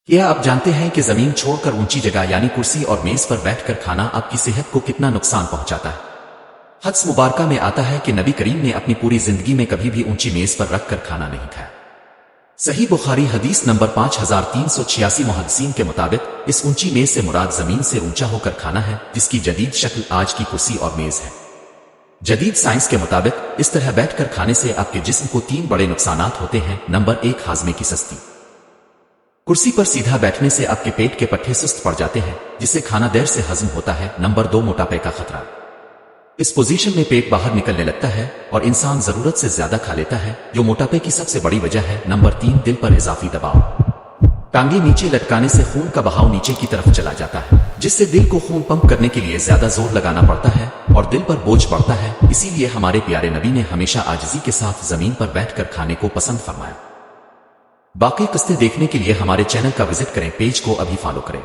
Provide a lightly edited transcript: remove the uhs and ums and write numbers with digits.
क्या आप जानते हैं कि जमीन छोड़कर ऊंची जगह यानी कुर्सी और मेज पर बैठकर खाना आपकी सेहत को कितना नुकसान पहुंचाता है? हदीस मुबारका में आता है कि नबी करीम ने अपनी पूरी जिंदगी में कभी भी ऊंची मेज पर रखकर खाना नहीं खाया। सही बुखारी हदीस नंबर 5386 मुहद्दिसीन के मुताबिक इस ऊंची मेज से मुराद जमीन से ऊंचा होकर खाना है, जिसकी जदीद शक्ल आज की कुर्सी और मेज है। जदीद साइंस के मुताबिक इस तरह बैठकर खाने से आपके जिस्म को 3 बड़े नुकसानात होते हैं। नंबर 1, हाजमे की सस्ती। कुर्सी पर सीधा बैठने से आपके पेट के पट्टे सुस्त पड़ जाते हैं, जिससे खाना देर से हजम होता है। नंबर 2, मोटापे का खतरा। इस पोजीशन में पेट बाहर निकलने लगता है और इंसान जरूरत से ज्यादा खा लेता है, जो मोटापे की सबसे बड़ी वजह है। नंबर 3, दिल पर इजाफी दबाव। टांगे नीचे लटकाने से खून का बहाव नीचे की तरफ चला जाता है, जिससे दिल को खून पंप करने के लिए ज्यादा जोर लगाना पड़ता है और दिल पर बोझ पड़ता है। इसीलिए हमारे प्यारे नबी ने हमेशा आजिज़ी के साथ जमीन पर बैठकर खाने को पसंद फरमाया। बाकी किस्तें देखने के लिए हमारे चैनल का विजिट करें, पेज को अभी फॉलो करें।